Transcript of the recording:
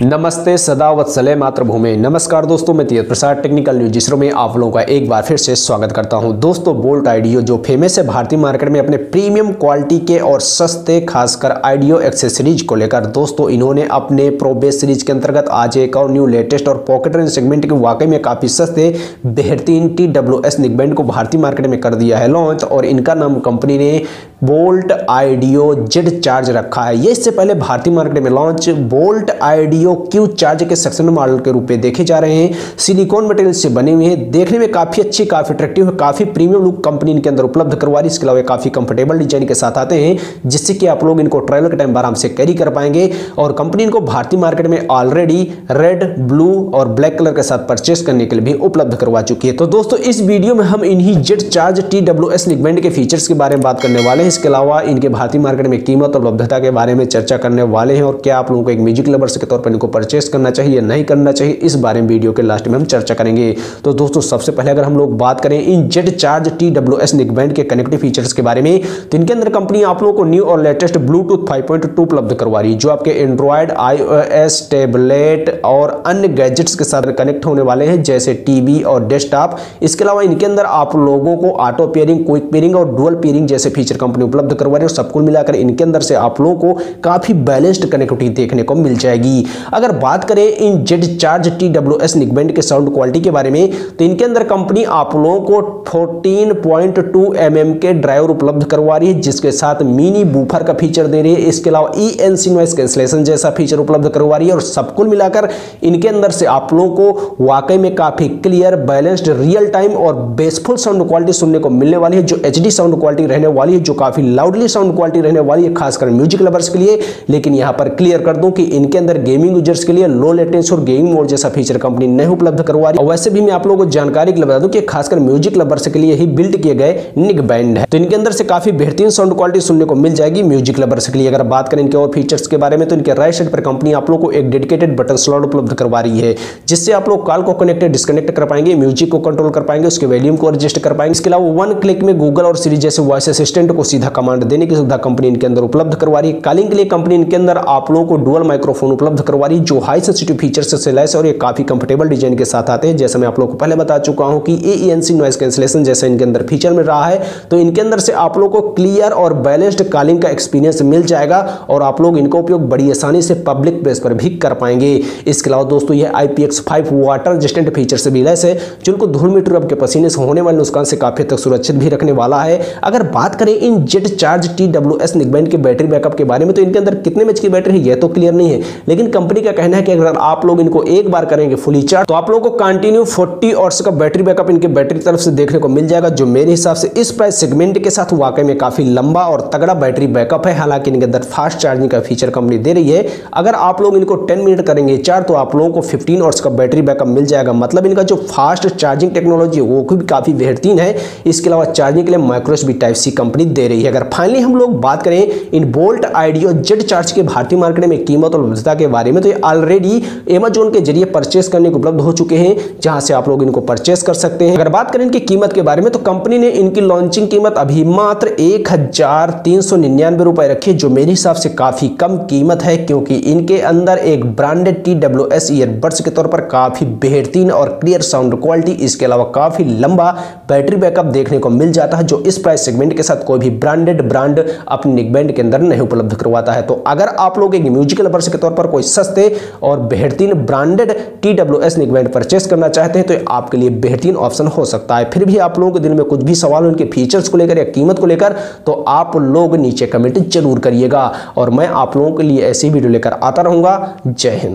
नमस्ते सदा वत्सले मातृभूमि। नमस्कार दोस्तों, मैं तीर्थ प्रसाद टेक्निकल न्यूज जिसरो में आप लोगों का एक बार फिर से स्वागत करता हूं। दोस्तों, बोल्ट आइडियो जो फेमस है भारतीय मार्केट में अपने प्रीमियम क्वालिटी के और सस्ते खासकर आइडियो एक्सेसरीज को लेकर, दोस्तों इन्होंने अपने प्रोबेस सीरीज के अंतर्गत आज एक और न्यू लेटेस्ट और पॉकेट रेंज सेगमेंट के वाकई में काफी सस्ते बेहतरीन TWS नेकबैंड को भारतीय मार्केट में कर दिया है लॉन्च, और इनका नाम कंपनी ने बोल्ट आइडियो Zcharge रखा है। ये इससे पहले भारतीय मार्केट में लॉन्च बोल्ट आइडियो Zcharge के सेक्शन मॉडल के रूप में देखे जा रहे हैं। सिलिकॉन मटेरियल से बने हुए हैं, देखने में काफी अच्छी, काफी अट्रैक्टिव है, काफी प्रीमियम लुक कंपनी इनके अंदर उपलब्ध करवा रही है। इसके अलावा काफी कंफर्टेबल डिजाइन के साथ आते हैं, जिससे कि आप लोग इनको ट्रैवल के टाइम आराम से कैरी कर पाएंगे। और कंपनी इनको भारतीय मार्केट में ऑलरेडी रेड, ब्लू और ब्लैक कलर के साथ परचेस करने के लिए भी उपलब्ध करवा चुकी है। तो दोस्तों, इस वीडियो में हम इन्हीं Zcharge TWS नेकबैंड के फीचर्स के बारे में बात करने वाले हैं। इसके अलावा इनके भारतीय मार्केट में कीमत और उपलब्धता के बारे में चर्चा करने वाले हैं, और क्या आप लोगों को एक म्यूजिक लवर्स के तौर पर इनको परचेस करना चाहिए या नहीं करना चाहिए, इस बारे में वीडियो के लास्ट में हम चर्चा करेंगे। तो दोस्तों, सबसे पहले अगर हम लोग बात करें इन Zcharge TWS नेकबैंड के कनेक्टिव फीचर्स के बारे में, तो इनके अंदर कंपनी आप लोगों को न्यू और लेटेस्ट ब्लूटूथ 5.2 उपलब्ध करवा रही है, जो आपके एंड्रॉयड, iOS, टैबलेट और अन्य गैजेट्स के साथ कनेक्ट होने वाले हैं, जैसे टीवी और डेस्कटॉप। इसके अलावा इनके अंदर आप लोगों को ऑटो पेयरिंग, क्विक पेयरिंग और डुअल पेयरिंग जैसे फीचर कंपनी उपलब्ध करवा रही है। सब कुल मिलाकर इनके अंदर से आप लोगों को काफी बैलेंस्ड कनेक्टिविटी देखने को मिल जाएगी। अगर बात करें इन Zcharge TWS नेकबैंड के साउंड क्वालिटी के बारे में, तो इनके अंदर कंपनी आप लोगों को 14.2 mm के ड्राइवर उपलब्ध करवा रही है, जिसके साथ मिनी वूफर का फीचर दे रही है। इसके अलावा ENC नॉइज कैंसलेशन जैसा फीचर उपलब्ध करवा रही है। और सब कुल मिलाकर इनके अंदर से आप लोगों को वाकई में काफी क्लियर, बैलेंस्ड, रियल टाइम और बेसफुल साउंड क्वालिटी सुनने को मिलने वाली है, जो HD साउंड क्वालिटी रहने वाली है, जो काफी लाउडली साउंड क्वालिटी रहने वाली है, खासकर म्यूजिक लवर्स के लिए। लेकिन यहां पर क्लियर कर दूं कि इनके अंदर गेमिंग यूजर्स के लिए लो लेटेंसी और गेमिंग मोड जैसा फीचर कंपनी नहीं उपलब्ध करवा रही। और वैसे भी मैं आप लोगों को जानकारी के लिए बता दूं कि खासकर म्यूजिक लवर्स के लिए ही बिल्ड किए गए नेकबैंड है, तो इनके अंदर से काफी बेहतरीन साउंड क्वालिटी सुनने को मिल जाएगी म्यूजिक लवर्स के लिए। अगर बात करें इनके और फीचर्स के बारे में, तो इनके राइट साइड पर कंपनी आप लोगों को एक डेडिकेटेड बटन स्लॉट उपलब्ध करवा रही है, जिससे आप लोग कॉल को कनेक्ट, डिस्कनेक्ट कर पाएंगे, म्यूजिक को कंट्रोल कर पाएंगे, उसके वॉल्यूम को एडजस्ट कर पाएंगे। इसके अलावा वन क्लिक में गूगल और सिरी जैसे वॉइस असिस्टेंट को सीधा कमांड देने की सुविधा कंपनी इनके अंदर उपलब्ध करवा रही है। कॉलिंग के लिए कंपनी इनके अंदर आप लोगों को डुअल माइक्रोफोन उपलब्ध करवा रही है, जो हाई सेंसिटिव फीचर से लैस और ये काफी कंफर्टेबल डिजाइन के साथ आते हैं। जैसे मैं आप लोगों को पहले बता चुका हूं कि ENC नॉइज कैंसलेशन जैसे इनके अंदर फीचर मिल रहा है, तो इनके अंदर से आप लोगों को क्लियर और बैलेंस्ड कॉलिंग का एक्सपीरियंस मिल जाएगा, और आप लोग इनका उपयोग बड़ी आसानी से पब्लिक प्लेस पर भी कर पाएंगे। इसके अलावा दोस्तों, ये IPX5 वाटर रेजिस्टेंट फीचर से भी लैस है, जिनको धूल मिट्टी और पसीने से होने वाले नुकसान से काफी तक सुरक्षित भी रखने वाला है। अगर बात करें इन Zcharge TWS नेकबैंड के बैटरी बैकअप के बारे में, तो इनके अंदर कितने एमएच की बैटरी है यह तो क्लियर नहीं है, लेकिन कंपनी का कहना है कि अगर आप लोग इनको एक बार करेंगे फुली चार्ज, तो आप लोगों को कंटिन्यू 40 आवर्स का बैटरी बैकअप इनके बैटरी तरफ से देखने को मिल जाएगा, जो मेरे हिसाब से इस प्राइस सेगमेंट के साथ वाकई में काफी लंबा और तगड़ा बैटरी बैकअप है। हालांकि इनके अंदर फास्ट चार्जिंग का फीचर कंपनी दे रही है। अगर आप लोग इनको 10 मिनट करेंगे चार्ज, तो आप लोगों को 15 आवर्स का बैटरी बैकअप मिल जाएगा। मतलब इनका जो फास्ट चार्जिंग टेक्नोलॉजी है वो भी काफी बेहतरीन है। इसके अलावा चार्जिंग के लिए माइक्रो USB Type-C कंपनी दे रही है। अगर फाइनली हम लोग बात करें इन बोल्ट आइडियो Zcharge के भारतीय मार्केट में कीमत और उपलब्धता के बारे में, तो ये ऑलरेडी Amazon के जरिए परचेस करने को उपलब्ध हो चुके हैं, जहां से आप लोग इनको परचेस कर सकते हैं। अगर बात करें इनकी कीमत के बारे में, तो कंपनी ने इनकी लॉन्चिंग कीमत अभी मात्र 1399 रुपए रखी है, जो मेरे हिसाब से काफी कम कीमत है, क्योंकि इनके अंदर एक ब्रांडेड TWS ईयरबड्स के तौर पर काफी बेहतरीन और क्लियर साउंड क्वालिटी, इसके अलावा काफी लंबा बैटरी बैकअप देखने को मिल जाता है, जो इस प्राइस सेगमेंट के साथ कोई भी ब्रांडेड ब्रांड अपने नेकबैंड के अंदर नहीं उपलब्ध करवाता है। तो अगर आप लोग एक म्यूजिकल लवर्स के तौर पर कोई सस्ते और बेहतरीन ब्रांडेड TWS नेकबैंड परचेस करना चाहते हैं, तो आपके लिए बेहतरीन ऑप्शन हो सकता है। फिर भी आप लोगों के दिल में कुछ भी सवाल उनके फीचर्स को लेकर या कीमत को लेकर, तो आप लोग नीचे कमेंट जरूर करिएगा, और मैं आप लोगों के लिए ऐसी वीडियो लेकर आता रहूंगा। जय हिंद।